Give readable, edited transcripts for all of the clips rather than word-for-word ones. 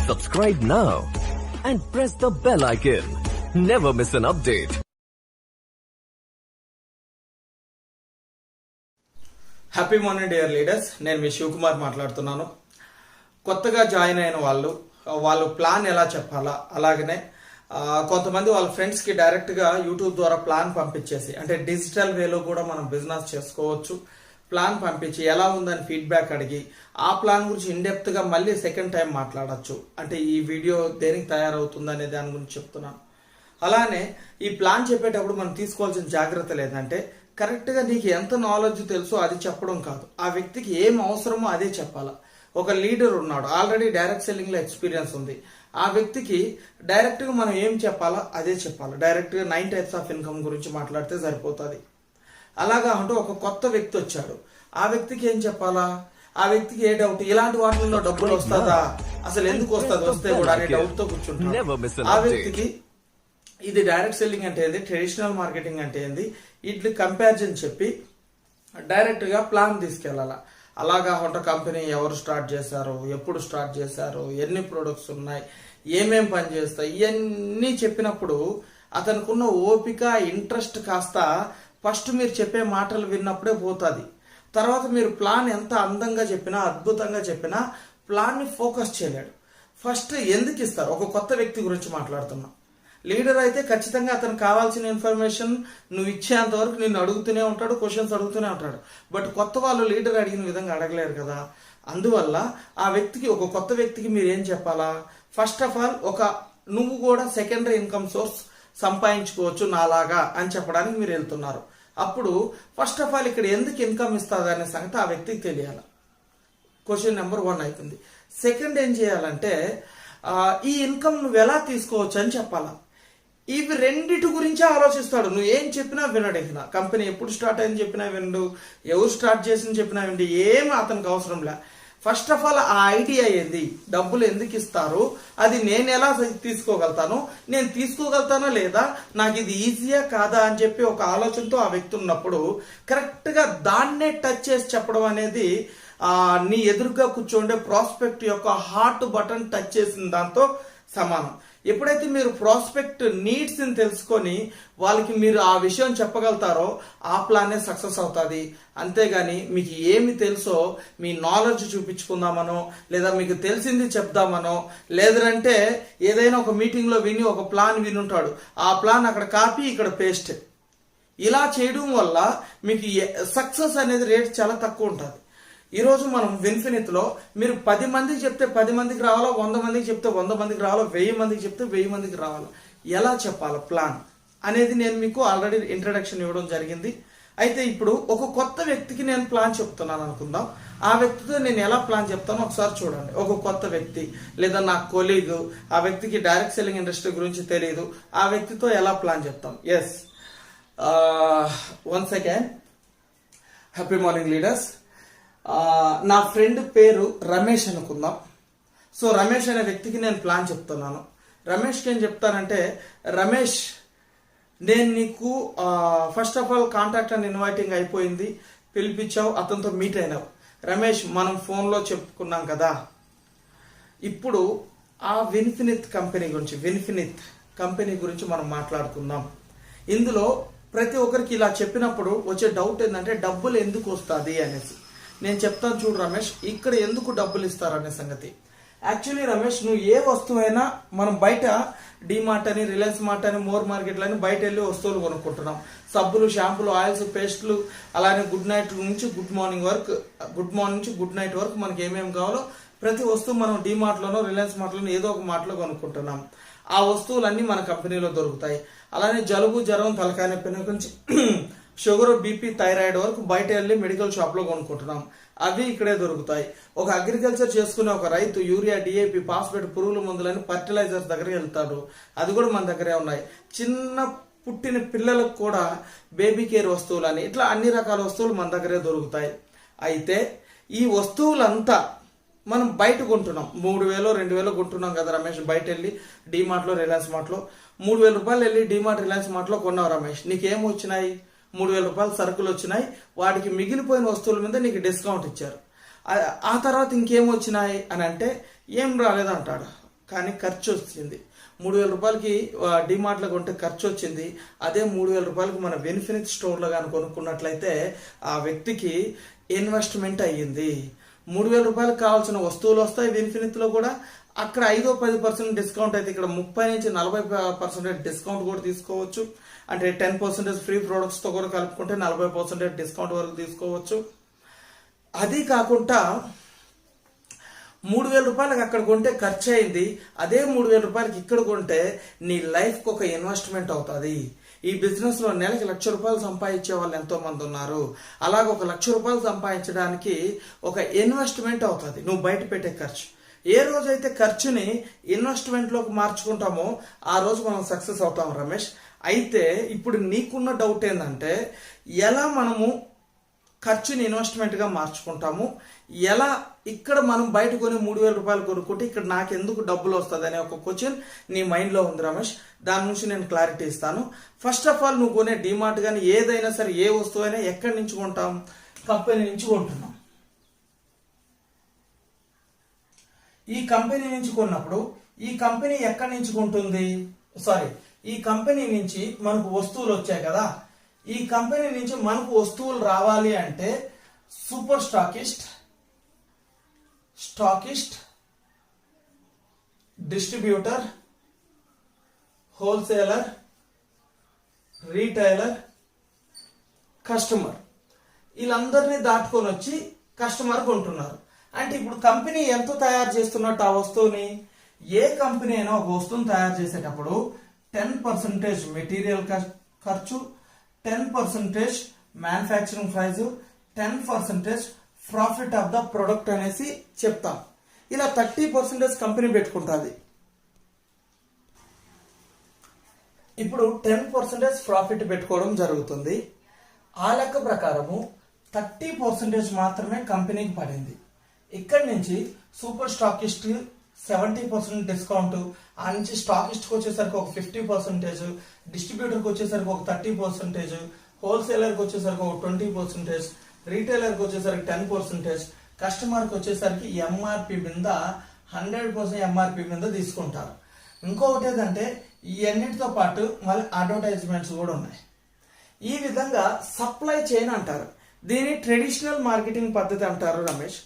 Subscribe now and press the bell icon. Never miss an update. Happy morning dear leaders. నేను మీ శివకుమార్ మాట్లాడుతున్నాను. కొత్తగా join అయిన వాళ్ళు plan ఎలా చెప్పాలా, అలాగనే కొంతమంది వాళ్ళ ఫ్రెండ్స్కి డైరెక్ట్గా యూట్యూబ్ ద్వారా ప్లాన్ పంపించేసి, అంటే డిజిటల్ వేలో కూడా మనం బిజినెస్ చేసుకోవచ్చు. ప్లాన్ పంపించి ఎలా ఉందని ఫీడ్బ్యాక్ అడిగి ఆ ప్లాన్ గురించి ఇన్డెప్త్గా మళ్ళీ సెకండ్ టైం మాట్లాడచ్చు. అంటే ఈ వీడియో దేనికి తయారవుతుంది అనే దాని గురించి చెప్తున్నాను. అలానే ఈ ప్లాన్ చెప్పేటప్పుడు మనం తీసుకోవాల్సిన జాగ్రత్తలు ఏంటంటే, కరెక్ట్గా నీకు ఎంత నాలెడ్జ్ తెలుసో అది చెప్పడం కాదు, ఆ వ్యక్తికి ఏం అవసరమో అదే చెప్పాలా. ఒక లీడర్ ఉన్నాడు, ఆల్రెడీ డైరెక్ట్ సెల్లింగ్లో ఎక్స్పీరియన్స్ ఉంది, ఆ వ్యక్తికి డైరెక్ట్గా మనం ఏం చెప్పాలా అదే చెప్పాలి. డైరెక్ట్గా 9 టైప్స్ ఆఫ్ ఇన్కమ్ గురించి మాట్లాడితే సరిపోతుంది. అలాగా అంటే ఒక కొత్త వ్యక్తి వచ్చాడు, ఆ వ్యక్తికి ఏం చెప్పాలా, ఆ వ్యక్తికి ఏ డౌట్, ఇలాంటి వాటిల్లో డబ్బులు వస్తుందా, అసలు ఎందుకు వస్తుంది, వస్తే కూడా అనే డౌట్ తో కూర్చుంటాడు. ఆ వ్యక్తికి ఇది డైరెక్ట్ సెల్లింగ్ అంటే ఏంది, ట్రెడిషనల్ మార్కెటింగ్ అంటే ఏంది, ఇట్లా కంపారిజన్ చెప్పి డైరెక్ట్ గా ప్లాన్ తీసుకెళ్లాల. అలాగా హోట కంపెనీ ఎవరు స్టార్ట్ చేశారు, ఎప్పుడు స్టార్ట్ చేశారు, ఎన్ని ప్రొడక్ట్స్ ఉన్నాయి, ఏమేం పని చేస్తాయి, ఇవన్నీ చెప్పినప్పుడు అతనుకున్న ఓపిక ఇంట్రెస్ట్ కాస్త ఫస్ట్ మీరు చెప్పే మాటలు విన్నప్పుడే పోతుంది. తర్వాత మీరు ప్లాన్ ఎంత అందంగా చెప్పినా అద్భుతంగా చెప్పినా ప్లాన్ ని ఫోకస్ చేయలేడు. ఫస్ట్ ఎందుకు ఇస్తారు, ఒక కొత్త వ్యక్తి గురించి మాట్లాడుతున్నా. లీడర్ అయితే ఖచ్చితంగా అతనికి కావాల్సిన ఇన్ఫర్మేషన్ నువ్వు ఇచ్చేంత వరకు నిన్ను అడుగుతూనే ఉంటాడు, క్వశ్చన్స్ అడుగుతూనే ఉంటాడు. బట్ కొత్త వాళ్ళు లీడర్ అడిగిన విధంగా అడగలేరు కదా. అందువల్ల ఆ వ్యక్తికి, ఒక కొత్త వ్యక్తికి మీరు ఏం చెప్పాలా, ఫస్ట్ ఆఫ్ ఆల్ నువ్వు కూడా సెకండరీ ఇన్కమ్ సోర్స్ సంపాదించుకోవచ్చు నాలాగా అని చెప్పడానికి మీరు వెళ్తున్నారు. అప్పుడు ఫస్ట్ ఆఫ్ ఆల్ ఇక్కడ ఎందుకు ఇన్కమ్ ఇస్తుంది అనే సంగతి ఆ వ్యక్తికి తెలియాలి. క్వశ్చన్ నెంబర్ 1 అవుతుంది. సెకండ్ ఏం చేయాలంటే, ఈ ఇన్కమ్ నువ్వు ఎలా తీసుకోవచ్చు అని చెప్పాలా. ఇవి రెండిటి గురించి ఆలోచిస్తాడు. నువ్వు ఏం చెప్పినా వినడు. ఇక కంపెనీ ఎప్పుడు స్టార్ట్ అయింది చెప్పినా వినడు, ఎవరు స్టార్ట్ చేసింది చెప్పినా వినడు, ఏం అతనికి అవసరం లే. ఫస్ట్ ఆఫ్ ఆల్ ఆ ఐడియా ఏంది, డబ్బులు ఎందుకు ఇస్తారు, అది నేను ఎలా తీసుకోగలుగుతాను, నేను తీసుకోగలుగుతానా లేదా, నాకు ఇది ఈజీయా కాదా అని చెప్పి ఒక ఆలోచనతో ఆ వ్యక్తి ఉన్నప్పుడు కరెక్ట్ గా దాన్నే టచ్ చేసి చెప్పడం అనేది నీ ఎదురుగా కూర్చోండే ప్రాస్పెక్ట్ యొక్క హార్ట్ బటన్ టచ్ చేసిన దాంతో సమానం. ఎప్పుడైతే మీరు ప్రాస్పెక్ట్ నీడ్స్ ని తెలుసుకొని వాళ్ళకి మీరు ఆ విషయం చెప్పగలుగుతారో ఆ ప్లానే సక్సెస్ అవుతుంది. అంతేగాని మీకు ఏమి తెలుసో మీ నాలెడ్జ్ చూపించుకుందామనో, లేదా మీకు తెలిసింది చెప్దామనో, లేదంటే ఏదైనా ఒక మీటింగ్ లో విని ఒక ప్లాన్ వినుంటాడు, ఆ ప్లాన్ అక్కడ కాపీ ఇక్కడ పేస్ట్, ఇలా చేయడం వల్ల మీకు సక్సెస్ అనేది రేట్ చాలా తక్కువ ఉంటుంది. ఈరోజు మనం విన్ఫినిత్ లో మీరు 10 మందికి చెప్తే 10 మందికి రావాలా, 100 మందికి చెప్తే 100 మందికి రావాలా, 1000 మందికి చెప్తే 1000 మందికి రావాలా, ఎలా చెప్పాలి ప్లాన్ అనేది నేను మీకు ఆల్రెడీ ఇంట్రడక్షన్ ఇవ్వడం జరిగింది. అయితే ఇప్పుడు ఒక కొత్త వ్యక్తికి నేను ప్లాన్ చెప్తున్నాను అనుకుందాం. ఆ వ్యక్తితో నేను ఎలా ప్లాన్ చెప్తానో ఒకసారి చూడండి. ఒక కొత్త వ్యక్తి లేదా నా కొలీగ్, ఆ వ్యక్తికి డైరెక్ట్ సెల్లింగ్ ఇండస్ట్రీ గురించి తెలియదు, ఆ వ్యక్తితో ఎలా ప్లాన్ చెప్తాం. Yes, once again happy morning leaders. నా ఫ్రెండ్ పేరు రమేష్ అనుకుందాం. సో రమేష్ అనే వ్యక్తికి నేను ప్లాన్ చెప్తున్నాను. రమేష్కి ఏం చెప్తానంటే, రమేష్ నేను నీకు first of all contact and inviting అయిపోయింది, పిలిపించావు, అతనితో మీట్ అయినావు. రమేష్ మనం ఫోన్లో చెప్పుకున్నాం కదా, ఇప్పుడు ఆ విన్ఫినిత్ కంపెనీ గురించి మనం మాట్లాడుకుందాం. ఇందులో ప్రతి ఒక్కరికి ఇలా చెప్పినప్పుడు వచ్చే డౌట్ ఏంటంటే, డబ్బులు ఎందుకు వస్తుంది అనేసి. నేను చెప్తాను చూడు రమేష్, ఇక్కడ ఎందుకు డబ్బులు ఇస్తారనే సంగతి. యాక్చువల్లీ రమేష్, నువ్వు ఏ వస్తువైనా మనం బయట డిమార్ట్ అని, రిలయన్స్ మార్ట్ అని, మోర్ మార్కెట్లు అని బయట వెళ్ళి వస్తువులు కొనుక్కుంటున్నాం. సబ్బులు, షాంపులు, ఆయిల్స్, పేస్టులు, అలానే గుడ్ నైట్ నుంచి గుడ్ మార్నింగ్ నుంచి గుడ్ నైట్ వరకు మనకి ఏమేమి కావాలో ప్రతి వస్తువు మనం డిమార్ట్ లోనో, రిలయన్స్ మార్ట్ లోనో ఏదో ఒక మార్ట్లో కొనుక్కుంటున్నాం. ఆ వస్తువులన్నీ మన కంపెనీలో దొరుకుతాయి. అలానే జలుబు, జ్వరం, తలకాయ నొప్పి నుంచి షుగర్, బీపీ, థైరాయిడ్ వరకు బయట వెళ్ళి మెడికల్ షాప్ లో కొనుక్కుంటున్నాం. అవి ఇక్కడే దొరుకుతాయి. ఒక అగ్రికల్చర్ చేసుకునే ఒక రైతు యూరియా, డిఏపి, ఫాస్ఫేట్, పురుగుల మందులని ఫర్టిలైజర్స్ దగ్గరికి వెళ్తాడు, అది కూడా మన దగ్గరే ఉన్నాయి. చిన్న పుట్టిన పిల్లలకు కూడా బేబీ కేర్ వస్తువులని, ఇట్లా అన్ని రకాల వస్తువులు మన దగ్గరే దొరుకుతాయి. అయితే ఈ వస్తువులంతా మనం బయట కొంటున్నాం. 3000 2000 కొంటున్నాం కదా రమేష్, బయట వెళ్ళి డిమార్ట్ లో, రిలయన్స్ మార్ట్ లో 3000 రూపాయలు వెళ్ళి డిమార్ట్, రిలయన్స్ మార్ట్ లో కొన్నావు రమేష్. నీకేం వచ్చినాయి, 3000 రూపాయలు సరుకులు వచ్చినాయి. వాటికి మిగిలిపోయిన వస్తువుల మీద నీకు డిస్కౌంట్ ఇచ్చారు. ఆ తర్వాత ఇంకేం వచ్చినాయి అని అంటే ఏం రాలేదంటాడు. కానీ ఖర్చు వచ్చింది. 3,000 రూపాయలకి డిమార్ట్లో కొంటే ఖర్చు వచ్చింది. అదే 3,000 రూపాయలకి మన బెనిఫిట్ స్టోర్లో కానీ కొనుక్కున్నట్లయితే ఆ వ్యక్తికి ఇన్వెస్ట్మెంట్ అయ్యింది. 3,000 రూపాయలకు కావాల్సిన వస్తువులు వస్తాయి బెనిఫిట్లో కూడా. అక్కడ 5-10% డిస్కౌంట్ అయితే ఇక్కడ 30 నుంచి 40% డిస్కౌంట్ కూడా తీసుకోవచ్చు. అంటే 10% ఫ్రీ ప్రొడక్ట్స్తో కూడా కలుపుకుంటే 40% డిస్కౌంట్ వరకు తీసుకోవచ్చు. అది కాకుండా 3,000 రూపాయలకి అక్కడ కొంటే ఖర్చు అయింది. అదే 3,000 రూపాయలకి ఇక్కడ కొంటే నీ లైఫ్కి ఒక ఇన్వెస్ట్మెంట్ అవుతుంది. ఈ బిజినెస్ లో నెలకి 1,00,000 రూపాయలు సంపాదించే వాళ్ళు ఎంతో మంది ఉన్నారు. అలాగే 1,00,000 రూపాయలు సంపాదించడానికి ఒక ఇన్వెస్ట్మెంట్ అవుతుంది నువ్వు బయట పెట్టే ఖర్చు. ఏ రోజైతే ఖర్చుని ఇన్వెస్ట్మెంట్ లోకి మార్చుకుంటామో ఆ రోజు మనం సక్సెస్ అవుతాం రమేష్. అయితే ఇప్పుడు నీకున్న డౌట్ ఏంటంటే ఎలా మనము ఖర్చుని ఇన్వెస్ట్మెంట్ గా మార్చుకుంటాము, ఎలా ఇక్కడ మనం బయట కొని 3,000 రూపాయలు కొనుక్కుంటే ఇక్కడ నాకు ఎందుకు డబ్బులు వస్తుంది అనే ఒక క్వశ్చన్ నీ మైండ్ లో ఉంది రమేష్. దాని నుంచి నేను క్లారిటీ ఇస్తాను. ఫస్ట్ ఆఫ్ ఆల్ నువ్వు కొనే డిమార్ట్ కానీ ఏదైనా సరే ఏ వస్తువు అయినా ఎక్కడి నుంచి కొంటాం? కంపెనీ నుంచి కొంటున్నాం. ఈ కంపెనీ నుంచి కొన్నప్పుడు ఈ కంపెనీ ఎక్కడి నుంచి కొంటుంది? ఈ కంపెనీ నుంచి మనకు వస్తువులు వచ్చాయి కదా. ఈ కంపెనీ నుంచి మనకు వస్తువులు రావాలి అంటే super stockist, distributor, wholesaler, retailer, customer వీళ్ళందరినీ దాటుకొని వచ్చి కస్టమర్ కొంటున్నారు. అంటే ఇప్పుడు కంపెనీ ఎంత తయారు చేస్తున్నట్టు ఆ వస్తువుని, ఏ కంపెనీ అయినా ఒక వస్తువుని తయారు చేసేటప్పుడు 10% మెటీరియల్ ఖర్చు, 10% manufacturing price, 10% profit of the product అనేసి చెప్తాం. ఇలా 30% కంపెనీ పెట్టుకుంటుంది. ఇప్పుడు 10% ప్రాఫిట్ పెట్టుకోవడం జరుగుతుంది. ఆ లెక్క ప్రకారము 30% మాత్రమే కంపెనీకి పడింది. ఇక్కడి నుంచి సూపర్ స్టాకిస్ట్ 70% డిస్కౌంట్, ఆ నుంచి స్టాకిస్ట్కి వచ్చేసరికి ఒక 50%, డిస్ట్రిబ్యూటర్కి వచ్చేసరికి ఒక 30%, హోల్సేలర్కి వచ్చేసరికి ఒక 20%, రీటైలర్కి వచ్చేసరికి 10%, కస్టమర్కి వచ్చేసరికి ఎంఆర్పి మీద 100% ఎంఆర్పి మీద తీసుకుంటారు. ఇంకొకటి ఏంటంటే ఈ అన్నిటితో పాటు మళ్ళీ అడ్వర్టైజ్మెంట్స్ కూడా ఉన్నాయి. ఈ విధంగా సప్లై చైన్ అంటారు. దీన్ని ట్రెడిషనల్ మార్కెటింగ్ పద్ధతి అంటారు రమేష్.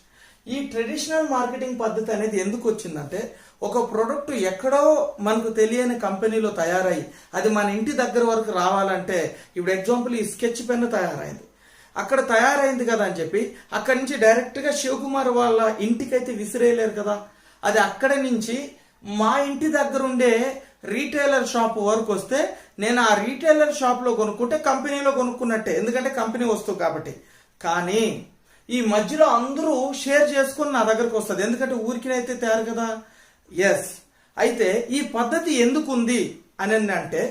ఈ ట్రెడిషనల్ మార్కెటింగ్ పద్ధతి అనేది ఎందుకు వచ్చిందంటే ఒక ప్రొడక్ట్ ఎక్కడో మనకు తెలియని కంపెనీలో తయారై అది మన ఇంటి దగ్గర వరకు రావాలంటే, ఇప్పుడు ఎగ్జాంపుల్ ఈ స్కెచ్ పెన్ తయారైంది, అక్కడ తయారైంది కదా అని చెప్పి అక్కడి నుంచి డైరెక్ట్ గా శివకుమార్ వాళ్ళ ఇంటికైతే విసిరేయలేరు కదా. అది అక్కడి నుంచి మా ఇంటి దగ్గర ఉండే రీటైలర్ షాప్ వరకు వస్తే నేను ఆ రీటైలర్ షాప్ లో కొనుక్కుంటే కంపెనీలో కొనుక్కున్నట్టే, ఎందుకంటే కంపెనీ వస్తువు కాబట్టి. కానీ ఈ మధ్యలో అందరూ షేర్ చేసుకుని నా దగ్గరకు వస్తుంది, ఎందుకంటే ఊరికినైతే తయారు కదా. ఎస్, అయితే ఈ పద్ధతి ఎందుకు ఉంది అని అంటే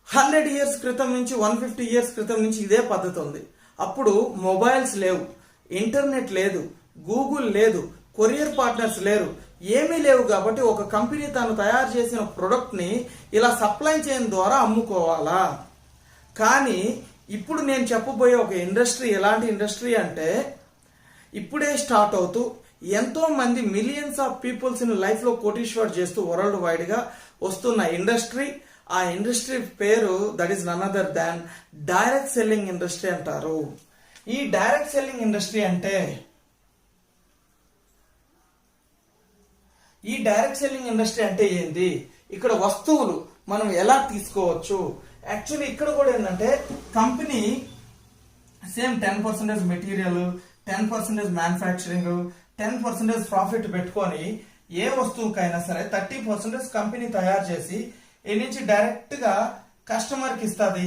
100 ఇయర్స్ క్రితం నుంచి 150 ఇయర్స్ క్రితం నుంచి ఇదే పద్ధతి ఉంది. అప్పుడు మొబైల్స్ లేవు, ఇంటర్నెట్ లేదు, గూగుల్ లేదు, కొరియర్ పార్ట్నర్స్ లేరు, ఏమీ లేవు. కాబట్టి ఒక కంపెనీ తాను తయారు చేసిన ప్రొడక్ట్ ని ఇలా సప్లై చైన్ ద్వారా అమ్ముకోవాలా. కానీ ఇప్పుడు నేను చెప్పబోయే ఒక ఇండస్ట్రీ ఎలాంటి ఇండస్ట్రీ అంటే ఇప్పుడే స్టార్ట్ అవుతూ ఎంతో మంది మిలియన్స్ ఆఫ్ పీపుల్స్ ని లైఫ్ లో కోటీశ్వర్ చేస్తూ వరల్డ్ వైడ్ గా వస్తున్న ఇండస్ట్రీ. ఆ ఇండస్ట్రీ పేరు that is none other than direct selling industry అంటారు. ఈ డైరెక్ట్ సెల్లింగ్ ఇండస్ట్రీ అంటే ఏంది? ఇక్కడ వస్తువులు మనం ఎలా తీసుకోవచ్చు? యాక్చువల్లీ ఇక్కడ కూడా ఏంటంటే company same 10% material, 10% manufacturing, 10% profit పెట్టుకొని ఏ వస్తువుకైనా సరే 30% కంపెనీ తయారు చేసి ఈ నుంచి డైరెక్ట్ గా కస్టమర్ కి ఇస్తుంది.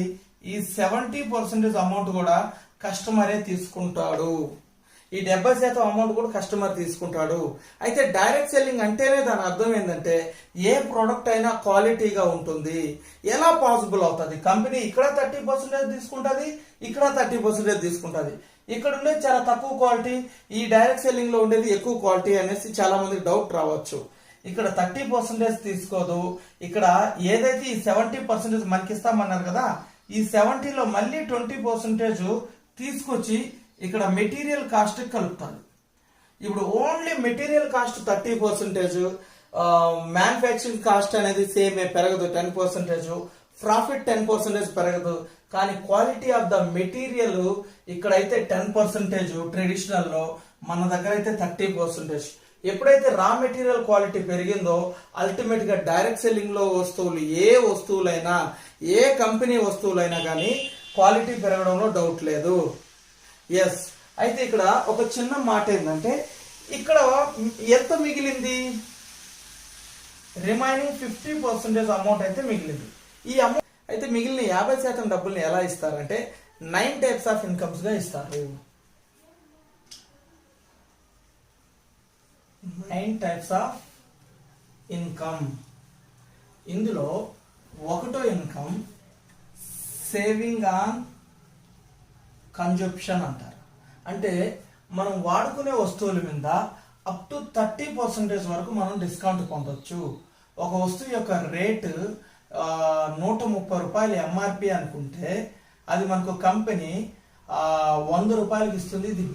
ఈ 70% అమౌంట్ కూడా కస్టమరే తీసుకుంటాడు. ఈ 70% అమౌంట్ కూడా కస్టమర్ తీసుకుంటాడు. అయితే డైరెక్ట్ సెల్లింగ్ అంటేనే దాని అర్థం ఏంటంటే ఏ ప్రోడక్ట్ అయినా క్వాలిటీగా ఉంటుంది. ఎలా పాసిబుల్ అవుతుంది? కంపెనీ ఇక్కడ 30% తీసుకుంటుంది, ఇక్కడ 30% తీసుకుంటుంది. ఇక్కడ ఉండేది చాలా తక్కువ క్వాలిటీ, ఈ డైరెక్ట్ సెల్లింగ్ లో ఉండేది ఎక్కువ క్వాలిటీ అనేసి చాలా మందికి డౌట్ రావచ్చు. ఇక్కడ 30% తీసుకోదు. ఇక్కడ ఏదైతే ఈ 70% మనకి ఇస్తామన్నారు కదా, ఈ 70లో మళ్ళీ 20% తీసుకొచ్చి ఇక్కడ మెటీరియల్ కాస్ట్ కలుపుతాడు. ఇప్పుడు only material cost 30%, manufacturing cost అనేది సేమ్ పెరగదు 10%, ప్రాఫిట్ 10% పెరగదు. కానీ క్వాలిటీ ఆఫ్ ద మెటీరియల్ ఇక్కడైతే 10%, ట్రెడిషనల్ లో మన దగ్గర అయితే 30%. ఎప్పుడైతే రా మెటీరియల్ క్వాలిటీ పెరిగిందో అల్టిమేట్ గా డైరెక్ట్ సెల్లింగ్ లో వస్తువులు ఏ వస్తువులైనా ఏ కంపెనీ వస్తువులైనా కానీ క్వాలిటీ పెరగడంలో డౌట్ లేదు. ఎస్, అయితే ఇక్కడ ఒక చిన్న మాట ఏంటంటే ఇక్కడ ఎంత మిగిలింది, రిమైనింగ్ 50% అమౌంట్ అయితే మిగిలింది. ఈ అమౌంట్ అయితే మిగిలిన 50% డబ్బుల్ని ఎలా ఇస్తారంటే 9 టైప్స్ ఆఫ్ ఇన్కమ్స్ గా ఇస్తారు. 9 టైప్స్ ఆఫ్ ఇన్కమ్. ఇందులో ఒకటో ఇన్కమ్ సేవింగ్ ఆన్ కన్జంప్షన్ అంటారు. అంటే మనం వాడుకునే వస్తువుల మీద అప్ టు 30% వరకు మనం డిస్కౌంట్ పొందొచ్చు. ఒక వస్తువు యొక్క రేటు 130 రూపాయలు ఎంఆర్పి అనుకుంటే అది మనకు కంపెనీ 100 రూపాయలకి ఇస్తుంది. ఇది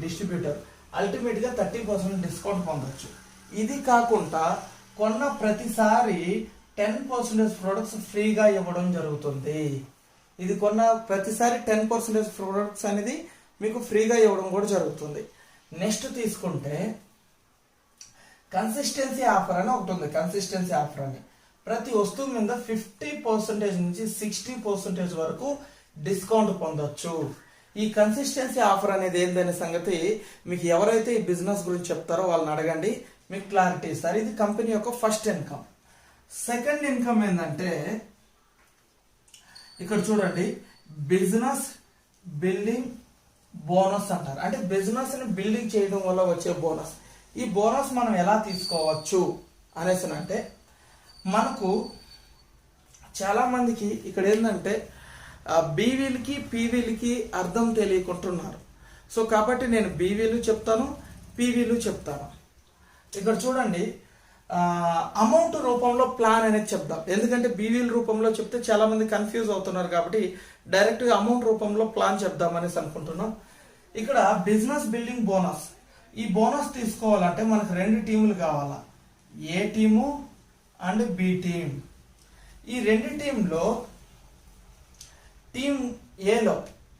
డిస్ట్రిబ్యూటర్ అల్టిమేట్ గా 30% డిస్కౌంట్ పొందొచ్చు. ఇది కాకుండా కొన్న ప్రతిసారి 10% ప్రొడక్ట్స్ ఫ్రీగా ఇవ్వడం జరుగుతుంది. ఇది కొన్న ప్రతిసారి 10% ప్రొడక్ట్స్ అనేది మీకు ఫ్రీగా ఇవ్వడం కూడా జరుగుతుంది. నెక్స్ట్ తీసుకుంటే కన్సిస్టెన్సీ ఆఫర్ అని ఒకటి ఉంది. కన్సిస్టెన్సీ ఆఫర్ అని ప్రతి వస్తువు మీద 50% నుంచి 60% వరకు డిస్కౌంట్ పొందొచ్చు. ఈ కన్సిస్టెన్సీ ఆఫర్ అనేది ఏందనే సంగతి మీకు ఎవరైతే ఈ బిజినెస్ గురించి చెప్తారో వాళ్ళని అడగండి, మీకు క్లారిటీ ఇస్తారు. ఇది కంపెనీ యొక్క ఫస్ట్ ఇన్కమ్. సెకండ్ ఇన్కమ్ ఏంటంటే ఇక్కడ చూడండి, బిజినెస్ బిల్డింగ్ బోనస్ అంటారు. అంటే బిజినెస్ ని బిల్డింగ్ చేయడం వల్ల వచ్చే బోనస్. ఈ బోనస్ మనం ఎలా తీసుకోవచ్చు అనేసి అంటే మనకు చాలా మందికి ఇక్కడ ఏంటంటే బీవీలకి పీవీలకి అర్థం తెలియకుంటున్నారు. సో కాబట్టి నేను బీవీలు చెప్తాను, పీవీలు చెప్తాను. ఇక్కడ చూడండి, అమౌంట్ రూపంలో ప్లాన్ అనేది చెప్దాం. ఎందుకంటే బీవీల రూపంలో చెప్తే చాలా మంది కన్ఫ్యూజ్ అవుతున్నారు కాబట్టి డైరెక్ట్ గా అమౌంట్ రూపంలో ప్లాన్ చెప్దాం అనేసి అనుకుంటున్నాం. ఇక్కడ బిజినెస్ బిల్డింగ్ బోనస్. ఈ బోనస్ తీసుకోవాలంటే మనకు 2 టీములు కావాలా, ఏ టీము అండ్ బి టీమ్. ఈ 2 టీంలో టీం ఏలో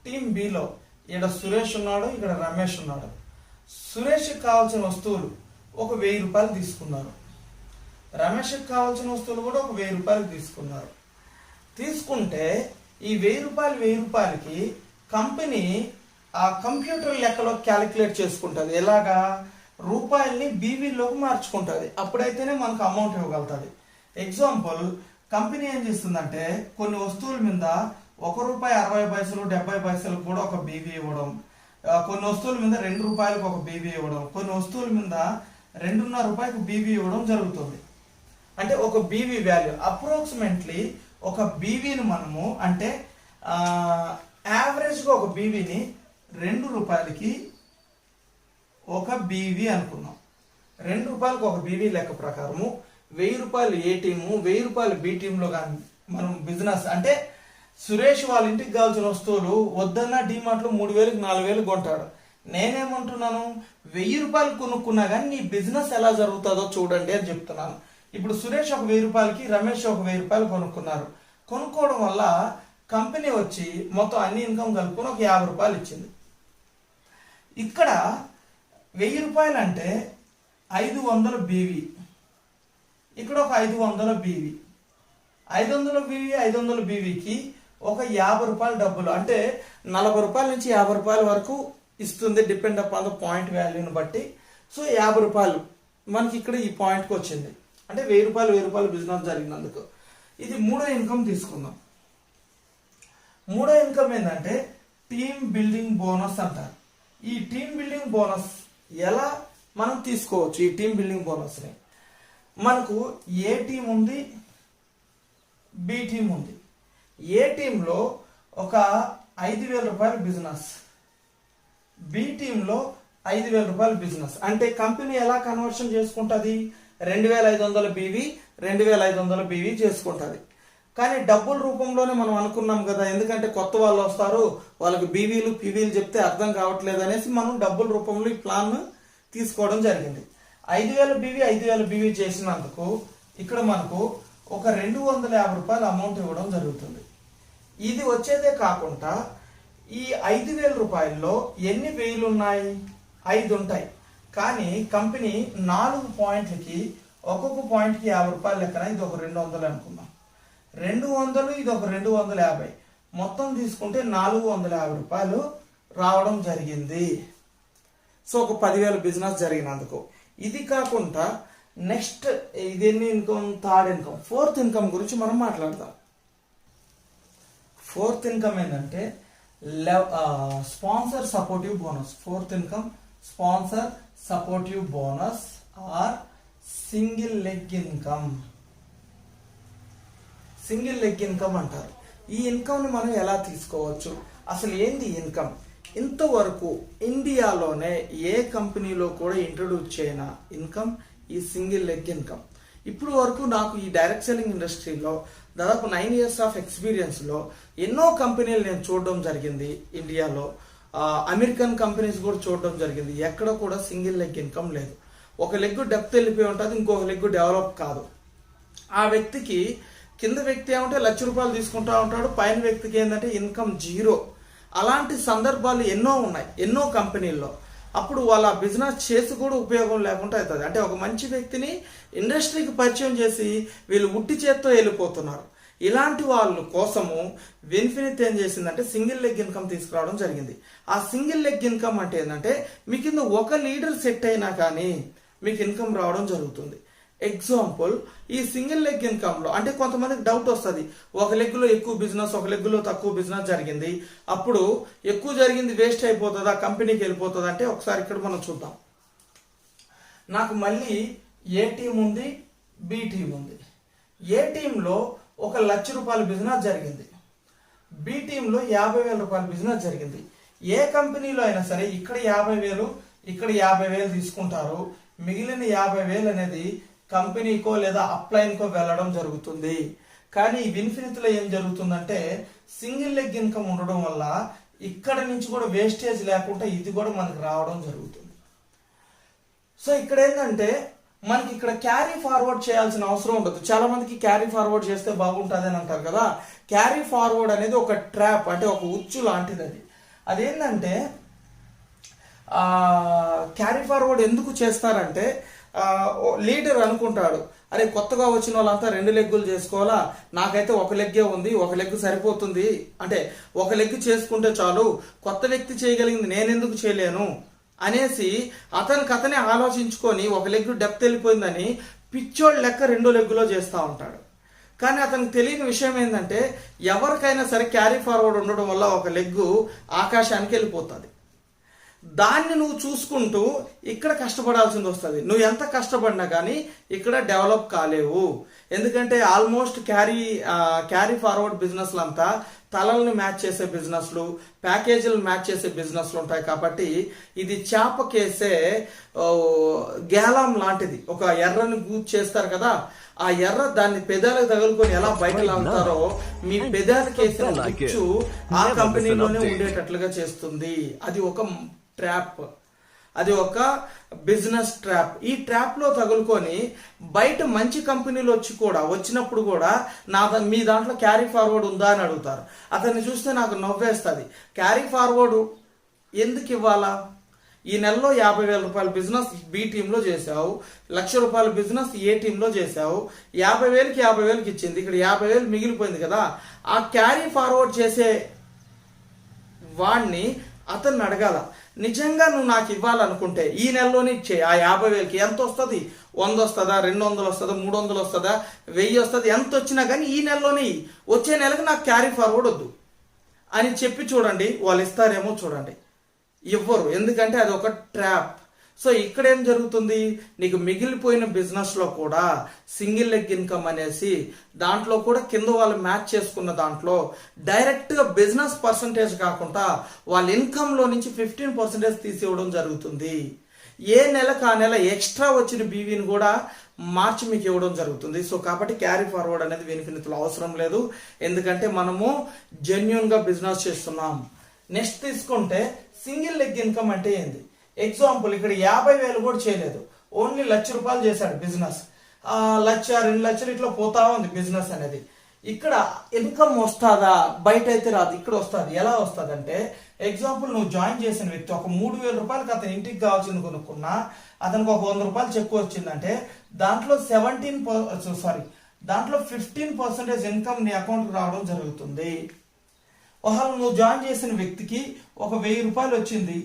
టీం బిలో ఇక్కడ సురేష్ ఉన్నాడు, ఇక్కడ రమేష్ ఉన్నాడు. సురేష్కి కావాల్సిన వస్తువులు ఒక 1000 రూపాయలు తీసుకున్నారు. రమేష్కి కావాల్సిన వస్తువులు కూడా ఒక 1000 రూపాయలు తీసుకున్నారు. తీసుకుంటే ఈ 1000 రూపాయలకి కంపెనీ ఆ కంప్యూటర్ లెక్కలో క్యాలిక్యులేట్ చేసుకుంటుంది. ఎలాగా, రూపాయల్ని బీవీలోకి మార్చుకుంటుంది. అప్పుడైతేనే మనకు అమౌంట్ ఇవ్వగలుగుతుంది. ఎగ్జాంపుల్, కంపెనీ ఏం చేస్తుందంటే కొన్ని వస్తువుల మీద ₹1.60 70 కూడా ఒక బీవీ ఇవ్వడం, కొన్ని వస్తువుల మీద ₹2 ఒక బీవీ ఇవ్వడం, కొన్ని వస్తువుల మీద ₹2.5 బీవీ ఇవ్వడం జరుగుతుంది. అంటే ఒక బీవీ వాల్యూ అప్రాక్సిమేట్లీ ఒక బీవీని మనము అంటే యావరేజ్గా ఒక బీవీని ₹2 ఒక బీవీ అనుకున్నాం. ₹2 ఒక బీవీ లెక్క ప్రకారము ₹1000 ఏ టీము, ₹1000 బి టీంలో కానీ మనం బిజినెస్ అంటే సురేష్ వాళ్ళ ఇంటికి కావాల్సిన వస్తువులు వద్దన్న డిమార్ట్లో 3000 4000 కొంటాడు. నేనేమంటున్నాను, ₹1000 కొనుక్కున్నా కానీ నీ బిజినెస్ ఎలా జరుగుతుందో చూడండి అని చెప్తున్నాను. ఇప్పుడు సురేష్ ఒక ₹1000కి, రమేష్ ఒక ₹1000 కొనుక్కున్నారు. కొనుక్కోవడం వల్ల కంపెనీ వచ్చి మొత్తం అన్ని ఇన్కమ్ కలుపుకొని ఒక ₹50 ఇచ్చింది. ఇక్కడ ₹1000 అంటే 500 బీవీ, ఇక్కడ ఒక 500 బీవీ, 500 బీవీకి ఒక ₹50 డబ్బులు అంటే ₹40 నుంచి ₹50 వరకు ఇస్తుంది, డిపెండ్ అపాన్ ద పాయింట్ వాల్యూని బట్టి. సో ₹50 మనకి ఇక్కడ ఈ పాయింట్కి వచ్చింది. అంటే ₹1000 బిజినెస్ జరిగినందుకు. ఇది మూడో ఇన్కమ్ తీసుకుందాం. మూడో ఇన్కమ్ ఏంటంటే టీమ్ బిల్డింగ్ బోనస్ అంటారు. ఈ టీమ్ బిల్డింగ్ బోనస్ ఎలా మనం తీసుకోవచ్చు? ఈ టీమ్ బిల్డింగ్ బోనస్ని మనకు ఏ టీం ఉంది, బి టీం ఉంది. ఏ టీంలో ఒక ₹5000 బిజినెస్, బి టీంలో ₹5000 బిజినెస్. అంటే కంపెనీ ఎలా కన్వర్షన్ చేసుకుంటుంది, 2500 బీవీ 2500 బీవీ చేసుకుంటుంది. కానీ డబ్బుల రూపంలోనే మనం అనుకున్నాం కదా, ఎందుకంటే కొత్త వాళ్ళు వస్తారు, వాళ్ళకి బీవీలు పీవీలు చెప్తే అర్థం కావట్లేదు అనేసి మనం డబ్బుల రూపంలో ఈ ప్లాన్ తీసుకోవడం జరిగింది. 5,000 బీవీ 5,000 బీవీ చేసినందుకు ఇక్కడ మనకు ఒక 250 రూపాయలు అమౌంట్ ఇవ్వడం జరుగుతుంది. ఇది వచ్చేదే కాకుండా ఈ 5,000 రూపాయల్లో ఎన్ని వేలు ఉన్నాయి? 5 ఉంటాయి. కానీ కంపెనీ 4 పాయింట్లకి ఒక్కొక్క పాయింట్కి 50 రూపాయలు లెక్కన ఇది ఒక 200 అనుకుందాం. 200 ఇది ఒక 250 మొత్తం తీసుకుంటే 450 రూపాయలు రావడం జరిగింది. సో ఒక 10,000 బిజినెస్ జరిగినందుకు. ఇది కాకుండా నెక్స్ట్ ఇదేన్ని income, third income, fourth income గురించి మనం మాట్లాడదాం. ఫోర్త్ ఇన్కమ్ ఏంటంటే sponsor supportive bonus. Fourth income sponsor supportive bonus or single leg income. Single leg income అంటారు. ఈ ఇన్కమ్ ని మనం ఎలా తీసుకోవచ్చు? అసలు ఏంది ఇన్కమ్? ఇంతవరకు ఇండియాలోనే ఏ కంపెనీలో కూడా ఇంట్రొడ్యూస్ చేయన ఇన్కమ్ ఈ సింగిల్ లెగ్ ఇన్కమ్. ఇప్పుడు వరకు నాకు ఈ డైరెక్ట్ సెల్లింగ్ ఇండస్ట్రీలో దాదాపు 9 years ఆఫ్ ఎక్స్పీరియన్స్లో ఎన్నో కంపెనీలు నేను చూడడం జరిగింది. ఇండియాలో అమెరికన్ కంపెనీస్ కూడా చూడడం జరిగింది. ఎక్కడ కూడా సింగిల్ లెగ్ ఇన్కమ్ లేదు. ఒక లెగ్ డెప్త్ వెళ్ళిపోయి ఉంటుంది, ఇంకొక లెగ్ డెవలప్ కాదు. ఆ వ్యక్తికి కింద వ్యక్తి ఏమంటే 1,00,000 రూపాయలు తీసుకుంటా ఉంటాడు, పైన వ్యక్తికి ఏంటంటే ఇన్కమ్ 0. అలాంటి సందర్భాలు ఎన్నో ఉన్నాయి ఎన్నో కంపెనీల్లో. అప్పుడు వాళ్ళ బిజినెస్ చేసి కూడా ఉపయోగం లేకుండా అవుతుంది. అంటే ఒక మంచి వ్యక్తిని ఇండస్ట్రీకి పరిచయం చేసి వీళ్ళు ఉట్టి చేత్తో వెళ్ళిపోతున్నారు. ఇలాంటి వాళ్ళ కోసము విన్ఫినిట్ ఏం చేసిందంటే సింగిల్ లెగ్ ఇన్కమ్ తీసుకురావడం జరిగింది. ఆ సింగిల్ లెగ్ ఇన్కమ్ అంటే ఏంటంటే మీ కింద ఒక లీడర్ సెట్ అయినా కానీ మీకు ఇన్కమ్ రావడం జరుగుతుంది. ఎగ్జాంపుల్, ఈ సింగిల్ లెగ్ ఇన్కమ్ లో అంటే కొంతమందికి డౌట్ వస్తుంది, ఒక లెగ్ లో ఎక్కువ బిజినెస్, ఒక లెగ్ లో తక్కువ బిజినెస్ జరిగింది, అప్పుడు ఎక్కువ జరిగింది వేస్ట్ అయిపోతుందా, కంపెనీకి వెళ్ళిపోతుంది అంటే ఒకసారి ఇక్కడ మనం చూద్దాం. నాకు మళ్ళీ ఏ టీం ఉంది, బి టీం ఉంది. ఏ టీంలో ఒక 1,00,000 రూపాయల బిజినెస్ జరిగింది, బి టీంలో 50,000 రూపాయల బిజినెస్ జరిగింది. ఏ కంపెనీలో అయినా సరే ఇక్కడ 50,000 ఇక్కడ 50,000 తీసుకుంటారు. మిగిలిన 50,000 అనేది కంపెనీకో లేదా అప్లైన్కో వెళ్ళడం జరుగుతుంది. కానీ విన్ఫినిటీలో ఏం జరుగుతుందంటే సింగిల్ లెగ్ ఇన్కమ్ ఉండడం వల్ల ఇక్కడ నుంచి కూడా వేస్టేజ్ లేకుండా ఇది కూడా మనకి రావడం జరుగుతుంది. సో ఇక్కడ ఏంటంటే మనకి ఇక్కడ క్యారీ ఫార్వర్డ్ చేయాల్సిన అవసరం ఉండదు. చాలా మందికి క్యారీ ఫార్వర్డ్ చేస్తే బాగుంటుంది అని అంటారు కదా. క్యారీ ఫార్వర్డ్ అనేది ఒక ట్రాప్, అంటే ఒక ఉచ్చు లాంటిది. అదేంటంటే క్యారీ ఫార్వర్డ్ ఎందుకు చేస్తారంటే లీడర్ అనుకుంటాడు, అరే కొత్తగా వచ్చిన వాళ్ళంతా 2 లెగ్గులు చేసుకోవాలా, నాకైతే ఒక లెగ్గే ఉంది, ఒక లెగ్ సరిపోతుంది, అంటే ఒక లెగ్ చేసుకుంటే చాలు, కొత్త వ్యక్తి చేయగలిగింది నేనెందుకు చేయలేను అనేసి అతనే ఆలోచించుకొని ఒక లెగ్ డెప్త్ వెళ్ళిపోయిందని పిచ్చోళ్ళ లెక్క 2 లెగ్గులో చేస్తూ ఉంటాడు. కానీ అతనికి తెలియని విషయం ఏంటంటే ఎవరికైనా సరే క్యారీ ఫార్వర్డ్ ఉండడం వల్ల ఒక లెగ్గు ఆకాశానికి వెళ్ళిపోతుంది. దాన్ని నువ్వు చూసుకుంటూ ఇక్కడ కష్టపడాల్సింది వస్తుంది. నువ్వు ఎంత కష్టపడినా కానీ ఇక్కడ డెవలప్ కాలేవు. ఎందుకంటే ఆల్మోస్ట్ క్యారీ ఫార్వర్డ్ బిజినెస్లు అంతా తలల్ని మ్యాచ్ చేసే బిజినెస్లు, ప్యాకేజీలు మ్యాచ్ చేసే బిజినెస్లు ఉంటాయి. కాబట్టి ఇది చేపకేసే గేలం లాంటిది. ఒక ఎర్రని గూజ్ చేస్తారు కదా, ఆ ఎర్ర దాన్ని పెదాలకు తగులుకొని ఎలా బయట లాగుతారో మీ పెదాలకు వేసిన గుచ్చు ఆ కంపెనీలోనే ఉండేటట్లుగా చేస్తుంది. అది ఒక ట్రాప్, అది ఒక బిజినెస్ ట్రాప్. ఈ ట్రాప్ లో తగులుకొని బయట మంచి కంపెనీలు వచ్చినప్పుడు కూడా మీ దాంట్లో క్యారీ ఫార్వర్డ్ ఉందా అని అడుగుతారు. అతన్ని చూస్తే నాకు నవ్వేస్తుంది. క్యారీ ఫార్వర్డ్ ఎందుకు ఇవ్వాలా? ఈ నెలలో 50,000 రూపాయల బిజినెస్ బి టీంలో చేసావు, 1,00,000 రూపాయల బిజినెస్ ఏ టీంలో చేసావు, 50,000కి 50,000కి ఇచ్చింది, ఇక్కడ 50,000 మిగిలిపోయింది కదా. ఆ క్యారీ ఫార్వర్డ్ చేసే వాడిని అతన్ని అడగాల, నిజంగా నువ్వు నాకు ఇవ్వాలనుకుంటే ఈ నెలలోనే ఇచ్చే. ఆ 50,000కి ఎంత వస్తుంది? 100 వస్తుందా, 200 వస్తుందా, 300 వస్తుందా, 1000 వస్తుంది, ఎంత వచ్చినా కానీ ఈ నెలలోనే వచ్చే నెలకు నాకు క్యారీ ఫార్వర్డ్ వద్దు అని చెప్పి చూడండి, వాళ్ళు ఇస్తారేమో చూడండి. ఇవ్వరు, ఎందుకంటే అది ఒక ట్రాప్. సో ఇక్కడ ఏం జరుగుతుంది, నీకు మిగిలిపోయిన బిజినెస్ లో కూడా సింగిల్ లెగ్ ఇన్కమ్ అనేసి దాంట్లో కూడా కింద వాళ్ళు మ్యాచ్ చేసుకున్న దాంట్లో డైరెక్ట్ గా బిజినెస్ పర్సంటేజ్ కాకుండా వాళ్ళ ఇన్కమ్ లో నుంచి 15% తీసి ఇవ్వడం జరుగుతుంది. ఏ నెలకు ఆ నెల ఎక్స్ట్రా వచ్చిన బీవీని కూడా మార్చి మీకు ఇవ్వడం జరుగుతుంది. సో కాబట్టి క్యారీ ఫార్వర్డ్ అనేది వినిఫినితులు అవసరం లేదు, ఎందుకంటే మనము జెన్యున్ గా బిజినెస్ చేస్తున్నాం. నెక్స్ట్ తీసుకుంటే సింగిల్ లెగ్ ఇన్కమ్ అంటే ఏంది? ఎగ్జాంపుల్, ఇక్కడ 50,000 కూడా చేయలేదు, ఓన్లీ ₹1,00,000 చేశాడు బిజినెస్. 1,00,000 2,00,000 ఇట్లా పోతా ఉంది బిజినెస్ అనేది. ఇక్కడ ఇన్కమ్ వస్తుందా? బయట అయితే రాదు, ఇక్కడ వస్తుంది. ఎలా వస్తుంది అంటే, ఎగ్జాంపుల్ నువ్వు జాయిన్ చేసిన వ్యక్తి ఒక ₹3,000 అతని ఇంటికి కావాల్సింది కొనుక్కున్నా, అతనికి ఒక ₹100 చెక్కు వచ్చిందంటే దాంట్లో 15% ఇన్కమ్ నీ అకౌంట్కి రావడం జరుగుతుంది. ఒకవేళ నువ్వు జాయిన్ చేసిన వ్యక్తికి ఒక ₹1,000 వచ్చింది,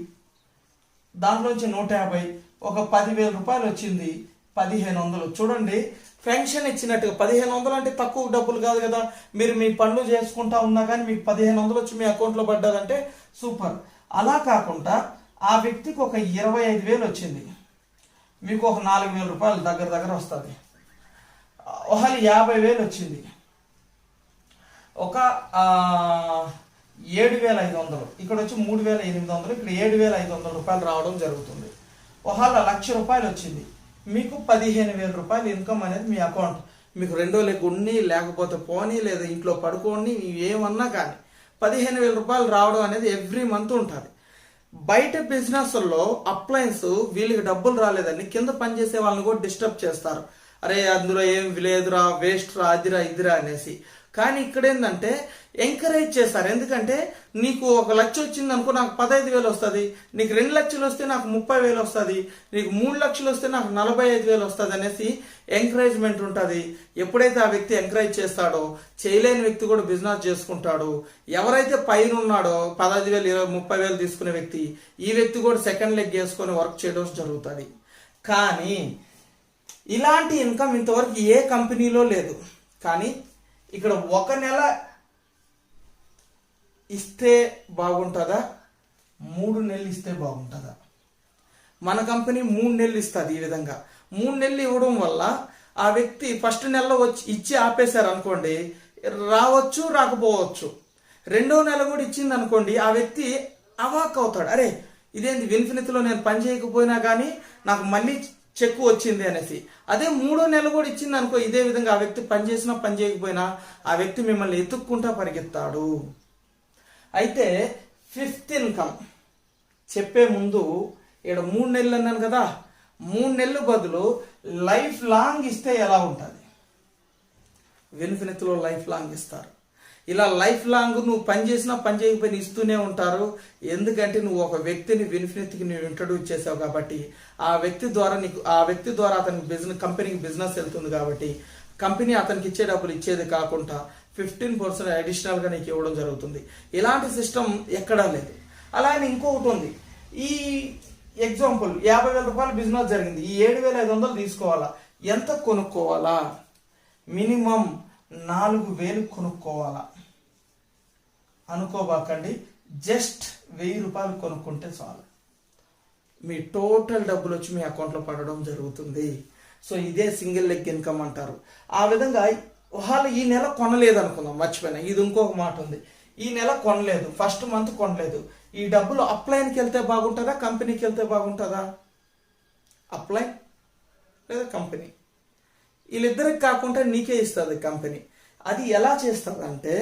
దాంట్లోంచి 150, ఒక ₹10,000 వచ్చింది, 1,500. చూడండి, పెన్షన్ ఇచ్చినట్టుగా 1,500 అంటే తక్కువ డబ్బులు కాదు కదా. మీరు మీ పనులు చేసుకుంటా ఉన్నా కానీ మీకు 1,500 వచ్చి మీ అకౌంట్లో పడ్డారంటే సూపర్. అలా కాకుండా ఆ వ్యక్తికి ఒక 25,000 వచ్చింది, మీకు ఒక ₹4,000 దగ్గర వస్తుంది. ఒకవేళ 50,000 వచ్చింది, ఒక 7,500, ఇక్కడ వచ్చి 3,800, ఇక్కడ ₹7,500 రావడం జరుగుతుంది. ఒకవేళ ₹1,00,000 వచ్చింది, మీకు ₹15,000 ఇన్కమ్ అనేది మీ అకౌంట్. మీకు 2 లెగ్ ఉన్ని లేకపోతే పోనీ, లేదా ఇంట్లో పడుకోండి, ఏమన్నా కానీ ₹15,000 రావడం అనేది ఎవ్రీ మంత్ ఉంటుంది. బయట బిజినెస్లో అప్లయన్స్ వీళ్ళకి డబ్బులు రాలేదని కింద పనిచేసే వాళ్ళని కూడా డిస్టర్బ్ చేస్తారు. అరే అందులో ఏం లేదురా, వేస్ట్ రా, అదిరా ఇదిరా అనేసి. కానీ ఇక్కడ ఏంటంటే ఎంకరేజ్ చేస్తారు. ఎందుకంటే నీకు 1,00,000 వచ్చింది అనుకో, నాకు 15,000 వస్తుంది. నీకు 2,00,000 వస్తే నాకు 30,000 వస్తుంది. నీకు 3,00,000 వస్తే నాకు 45,000 వస్తుంది అనేసి ఎంకరేజ్మెంట్ ఉంటుంది. ఎప్పుడైతే ఆ వ్యక్తి ఎంకరేజ్ చేస్తాడో, చేయలేని వ్యక్తి కూడా బిజినెస్ చేసుకుంటాడు. ఎవరైతే పైన ఉన్నాడో 15,000 30,000 తీసుకునే వ్యక్తి, ఈ వ్యక్తి కూడా సెకండ్ లెగ్ వేసుకొని వర్క్ చేయడం జరుగుతుంది. కానీ ఇలాంటి ఇన్కమ్ ఇంతవరకు ఏ కంపెనీలో లేదు. కానీ ఇక్కడ 1 నెల ఇస్తే బాగుంటుందా, 3 నెలలు ఇస్తే బాగుంటుందా? మన కంపెనీ 3 నెలలు ఇస్తుంది. ఈ విధంగా 3 నెలలు ఇవ్వడం వల్ల ఆ వ్యక్తి ఫస్ట్ నెలలో వచ్చి ఇచ్చి ఆపేశారు అనుకోండి, రావచ్చు రాకపోవచ్చు. 2వ నెల కూడా ఇచ్చింది అనుకోండి, ఆ వ్యక్తి అవాక్ అవుతాడు. అరే ఇదేంటి, విన్ఫినిత్లో నేను పని చేయకపోయినా కానీ నాకు మళ్ళీ చెక్కు వచ్చింది అనేసి. అదే 3వ నెల కూడా ఇచ్చింది అనుకో, ఇదే విధంగా ఆ వ్యక్తి పని చేసినా పని చేయకపోయినా ఆ వ్యక్తి మిమ్మల్ని ఎత్తుక్కుంటా పరిగెత్తాడు. అయితే 5th ఇన్కమ్ చెప్పే ముందు ఇక్కడ 3 నెలలు అన్నాను కదా, 3 నెలలు బదులు లైఫ్ లాంగ్ ఇస్తే ఎలా ఉంటుంది? విన్ఫినిత్లో లైఫ్ లాంగ్ ఇస్తారు. ఇలా లైఫ్ లాంగ్ నువ్వు పని చేసినా పని చేయకపోయినా ఇస్తూనే ఉంటారు. ఎందుకంటే నువ్వు ఒక వ్యక్తిని విన్ఫినిత్కి నువ్వు ఇంట్రడ్యూస్ చేసావు కాబట్టి, ఆ వ్యక్తి ద్వారా అతనికి కంపెనీకి బిజినెస్ వెళ్తుంది కాబట్టి, కంపెనీ అతనికి ఇచ్చే డబ్బులు ఇచ్చేది కాకుండా 15% అడిషనల్గా నీకు ఇవ్వడం జరుగుతుంది. ఇలాంటి సిస్టమ్ ఎక్కడా లేదు. అలాగే ఇంకొకటి ఉంది. ఈ ఎగ్జాంపుల్ ₹50,000 బిజినెస్ జరిగింది, ఈ 7,500 తీసుకోవాలా? ఎంత కొనుక్కోవాలా? మినిమం 4,000 కొనుక్కోవాలా అనుకోబాకండి. జస్ట్ ₹1,000 కొనుక్కుంటే చాలు, మీ టోటల్ డబ్బులు వచ్చి మీ అకౌంట్లో పడడం జరుగుతుంది. సో ఇదే సింగిల్ లెగ్ ఇన్కమ్ అంటారు. ఆ విధంగా వాళ్ళు ఈ నెల కొనలేదు అనుకుందాం, మర్చిపోయినా, ఇది ఇంకొక మాట ఉంది. ఈ నెల కొనలేదు, ఫస్ట్ మంత్ కొనలేదు. ఈ డబ్బులు అప్లైన్కి వెళ్తే బాగుంటుందా, కంపెనీకి వెళ్తే బాగుంటుందా? అప్లైన్ లేదా కంపెనీ, వీళ్ళిద్దరికి కాకుండా నీకే ఇస్తుంది కంపెనీ. అది ఎలా చేస్తుంది అంటే,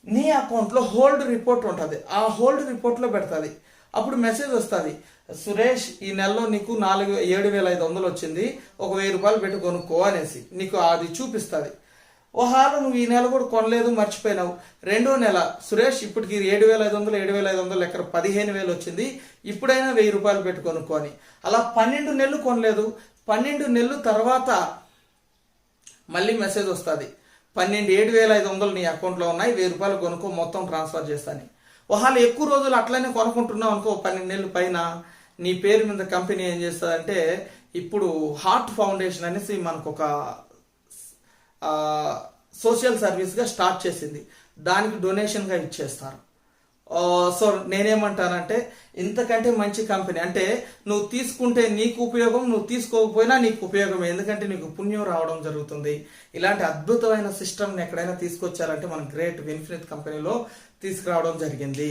నీ అకౌంట్లో హోల్డ్ రిపోర్ట్ ఉంటుంది, ఆ హోల్డ్ రిపోర్ట్లో పెడుతుంది. అప్పుడు మెసేజ్ వస్తుంది, సురేష్ ఈ నెలలో నీకు 7,500 వచ్చింది, ఒక ₹1,000 పెట్టి కొనుక్కో అనేసి నీకు అది చూపిస్తుంది. ఓహాల నువ్వు ఈ నెల కూడా కొనలేదు, మర్చిపోయినావు. 2వ నెల, సురేష్ ఇప్పటికి 7,500 ఎక్కడ 15,000 వచ్చింది, ఇప్పుడైనా ₹1,000 పెట్టి కొనుక్కోని. అలా 12 నెలలు కొనలేదు. 12 నెలలు తర్వాత మళ్ళీ మెసేజ్ వస్తుంది, 7,500 నీ అకౌంట్లో ఉన్నాయి, ₹1,000 కొనుక్కో, మొత్తం ట్రాన్స్ఫర్ చేస్తాను. ఒకవేళ ఎక్కువ రోజులు అట్లనే కొనుక్కుంటున్నావు అనుకో, 12 నెలల పైన, నీ పేరు మీద కంపెనీ ఏం చేస్తుందంటే, ఇప్పుడు హార్ట్ ఫౌండేషన్ అనేసి మనకు ఒక సోషల్ సర్వీస్గా స్టార్ట్ చేసింది. దానికి డొనేషన్గా ఇచ్చేస్తారు. సో నేనేమంటానంటే, ఇంతకంటే మంచి కంపెనీ అంటే, నువ్వు తీసుకుంటే నీకు ఉపయోగం, నువ్వు తీసుకోకపోయినా నీకు ఉపయోగం. ఎందుకంటే నీకు పుణ్యం రావడం జరుగుతుంది. ఇలాంటి అద్భుతమైన సిస్టమ్ని ఎక్కడైనా తీసుకొచ్చారంటే మనం గ్రేట్ విన్ఫినిత్ కంపెనీలో తీసుకురావడం జరిగింది.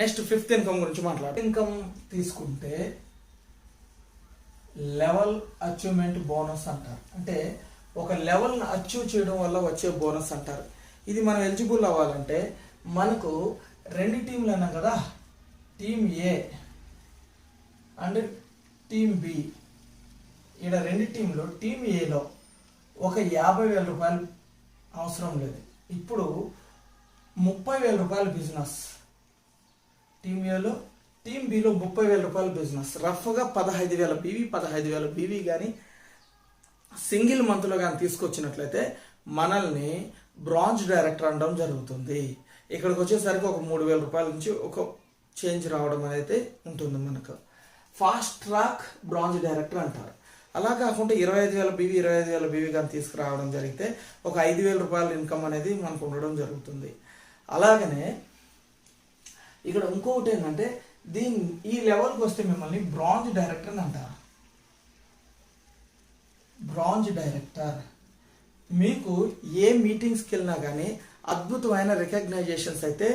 నెక్స్ట్ 5th ఇన్కమ్ గురించి మాట్లాడు. ఇన్కమ్ తీసుకుంటే లెవెల్ అచీవ్మెంట్ బోనస్ అంటారు. అంటే ఒక లెవెల్ని అచీవ్ చేయడం వల్ల వచ్చే బోనస్ అంటారు. ఇది మనం ఎలిజిబుల్ అవ్వాలంటే మనకు 2 టీంలు అన్నాం కదా, team A and team B. ఈడ రెండు టీంలో టీం ఏలో ఒక 50,000 రూపాయలు అవసరం లేదు. ఇప్పుడు 30,000 రూపాయల బిజినెస్ టీం ఏలో, టీం బిలో 30,000 రూపాయల బిజినెస్, రఫ్గా 15,000 బీవీ, 15,000 బీవీ కానీ సింగిల్ మంత్లో కానీ తీసుకొచ్చినట్లయితే మనల్ని బ్రాంజ్ డైరెక్టర్ అనడం జరుగుతుంది. ఇక్కడికి వచ్చేసరికి ఒక 3,000 రూపాయల నుంచి ఒక చేంజ్ రావడం అనేది ఉంటుంది మనకు. ఫాస్ట్ ట్రాక్ బ్రాంజ్ డైరెక్టర్ అంటారు. అలా కాకుండా 25,000 బీవీ, 25,000 బీవీ కానీ తీసుకురావడం జరిగితే ఒక 5,000 రూపాయల ఇన్కమ్ అనేది మనకు ఉండడం జరుగుతుంది. అలాగనే ఇక్కడ ఇంకొకటి ఏంటంటే ఈ లెవెల్కి వస్తే మిమ్మల్ని బ్రాంజ్ డైరెక్టర్ అని అంటారు. బ్రాంజ్ డైరెక్టర్ మీకు ఏ మీటింగ్స్కి వెళ్ళినా కానీ అద్భుతమైన రికగ్నైజేషన్స్ అయితే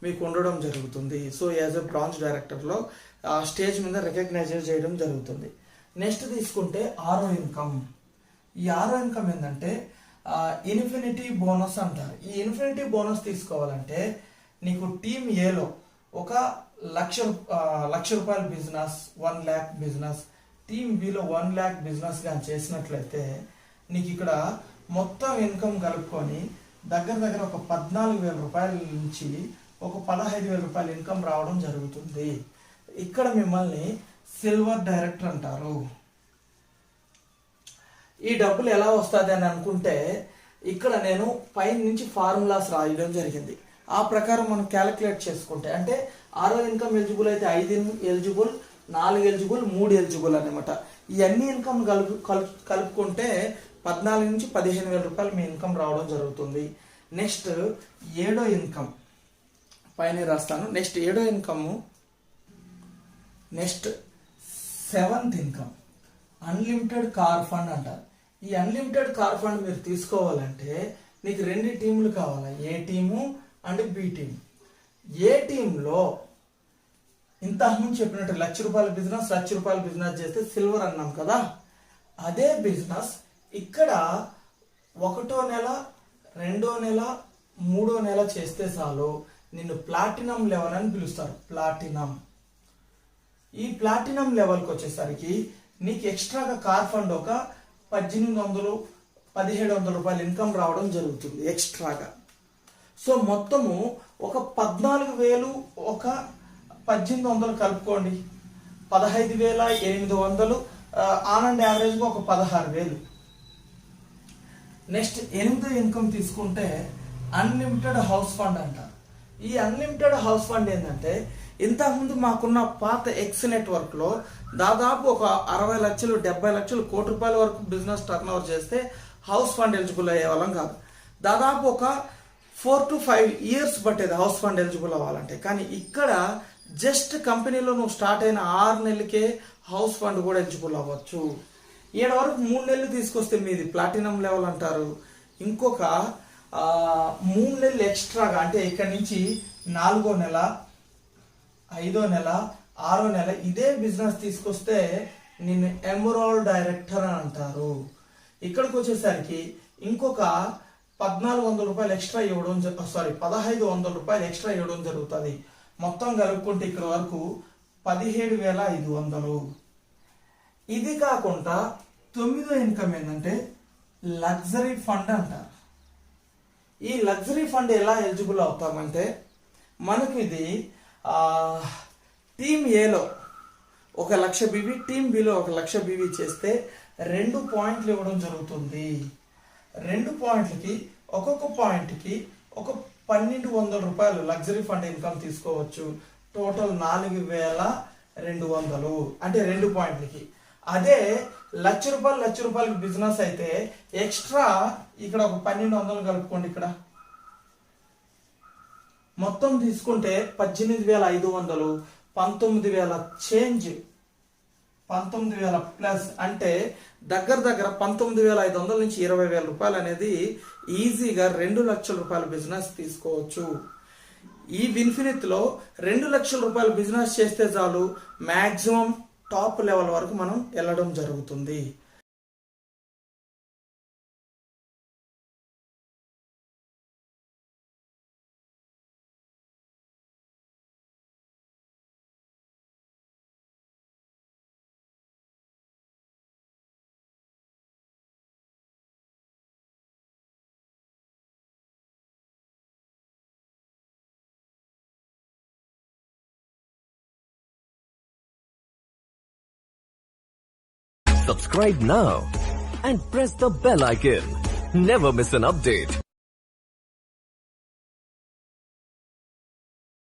మీకు ఉండడం జరుగుతుంది. సో యాజ్ ఎ బ్రాంజ్ డైరెక్టర్లో స్టేజ్ మీద రికగ్నైజ్ చేయడం జరుగుతుంది. నెక్స్ట్ తీసుకుంటే ఆరో ఇన్కమ్. ఈ ఆరో ఇన్కమ్ ఏంటంటే ఇన్ఫినిటీ బోనస్ అంటారు. ఈ ఇన్ఫినిటీ బోనస్ తీసుకోవాలంటే నీకు టీమ్ ఏలో ఒక 1,00,000 రూపాయల business, 1 lakh business, team below 1 lakh business కానీ చేసినట్లయితే నీకు ఇక్కడ మొత్తం ఇన్కమ్ కలుపుకొని దగ్గర ఒక 14,000 రూపాయల నుంచి ఒక 15,000 రూపాయల ఇన్కమ్ రావడం జరుగుతుంది. ఇక్కడ మిమ్మల్ని సిల్వర్ డైరెక్టర్ అంటారు. ఈ డబ్బులు ఎలా వస్తుంది అని అనుకుంటే ఇక్కడ నేను పైన నుంచి ఫార్ములాస్ రాయడం జరిగింది. ఆ ప్రకారం మనం క్యాలిక్యులేట్ చేసుకుంటే అంటే 6 ఇన్కమ్ ఎలిజిబుల్ అయితే 5 ఎలిజిబుల్, 4 ఎలిజిబుల్, 3 ఎలిజిబుల్ అనమాట. ఈ అన్ని ఇన్కమ్ కలుపుకుంటే 14 నుంచి 15,000 రూపాయలు మీ ఇన్కమ్ రావడం జరుగుతుంది. నెక్స్ట్ 7వ ఇన్కమ్ పైన రాస్తాను. నెక్స్ట్ 7వ income. Next 7th income unlimited car fund అంటారు. ఈ అన్లిమిటెడ్ కార్ ఫండ్ మీరు తీసుకోవాలంటే మీకు 2 టీములు కావాలి, ఏ టీము అండ్ బి టీమ్. ఏ టీంలో ఇంతకుముందు చెప్పినట్టు 1,00,000 రూపాయల బిజినెస్, 1,00,000 రూపాయల బిజినెస్ చేస్తే సిల్వర్ అన్నాం కదా, అదే బిజినెస్ ఇక్కడ 1వ నెల, 2వ నెల, 3వ నెల చేస్తే చాలు నిన్ను ప్లాటినం లెవెల్ అని పిలుస్తారు. ప్లాటినం. ఈ ప్లాటినం లెవెల్కి వచ్చేసరికి నీకు ఎక్స్ట్రాగా కార్ ఫండ్ ఒక 1,800, 1,700 రూపాయలు ఇన్కమ్ రావడం జరుగుతుంది ఎక్స్ట్రాగా. సో మొత్తము ఒక 14,000, ఒక 1,800 కలుపుకోండి, 15,800, ఆన్ అండ్ యావరేజ్గా ఒక 16,000. నెక్స్ట్ 8వ ఇన్కమ్ తీసుకుంటే అన్లిమిటెడ్ హౌస్ ఫండ్ అంటారు. ఈ అన్లిమిటెడ్ హౌస్ ఫండ్ ఏంటంటే ఇంతకుముందు మాకున్న పాత ఎక్స్ నెట్వర్క్లో దాదాపు ఒక 60 లక్షలు, 70 లక్షలు, కోటి రూపాయల వరకు బిజినెస్ టర్న్ ఓవర్ చేస్తే హౌస్ ఫండ్ ఎలిజిబుల్ అయ్యే వాళ్ళం కాదు. దాదాపు ఒక 4 to 5 years పట్టేది హౌస్ ఫండ్ ఎలిజిబుల్ అవ్వాలంటే. కానీ ఇక్కడ జస్ట్ కంపెనీలో నువ్వు స్టార్ట్ అయిన 6 నెలలకే హౌస్ ఫండ్ కూడా ఎలిజిబుల్ అవ్వచ్చు. 7 వరకు 3 నెలలు తీసుకొస్తే మీది ప్లాటినం లెవెల్ అంటారు. ఇంకొక 3 నెలలు ఎక్స్ట్రాగా అంటే ఇక్కడ నుంచి 4వ నెల, 5వ నెల, 6వ నెల ఇదే బిజినెస్ తీసుకొస్తే నిన్ను ఎమరాల్డ్ డైరెక్టర్ అని అంటారు. ఇక్కడికి వచ్చేసరికి ఇంకొక 1,400 రూపాయలు ఎక్స్ట్రా ఇవ్వడం, 1,500 రూపాయలు ఎక్స్ట్రా ఇవ్వడం జరుగుతుంది. మొత్తం కలుపుకుంటే ఇక్కడ వరకు 17,500. ఇది కాకుండా 9వ ఇన్కమ్ ఏంటంటే లగ్జరీ ఫండ్ అంటారు. ఈ లగ్జరీ ఫండ్ ఎలా ఎలిజిబుల్ అవుతామంటే మనకు ఇది టీమ్ ఏలో 1,00,000 బీవీ, టీమ్ బిలో 1,00,000 బీవీ చేస్తే 2 పాయింట్లు ఇవ్వడం జరుగుతుంది. 2 పాయింట్లకి ఒక్కొక్క పాయింట్కి ఒక 1,200 రూపాయలు లగ్జరీ ఫండ్ ఇన్కమ్ తీసుకోవచ్చు. టోటల్ 4,200 అంటే 2 పాయింట్లకి. అదే 1,00,000 రూపాయలకి బిజినెస్ అయితే ఎక్స్ట్రా ఇక్కడ ఒక 1,200 కలుపుకోండి. ఇక్కడ మొత్తం తీసుకుంటే 18,500, 19,000 చేంజ్, 19,000 ప్లస్ అంటే దగ్గర 19,500 నుంచి 20,000 రూపాయలు అనేది ఈజీగా 2,00,000 రూపాయల బిజినెస్ తీసుకోవచ్చు. ఈ విన్ఫినిత్లో 2,00,000 రూపాయల బిజినెస్ చేస్తే చాలు మ్యాక్సిమం టాప్ లెవెల్ వరకు మనం వెళ్ళడం జరుగుతుంది. Subscribe now and press the bell icon. Never miss an update.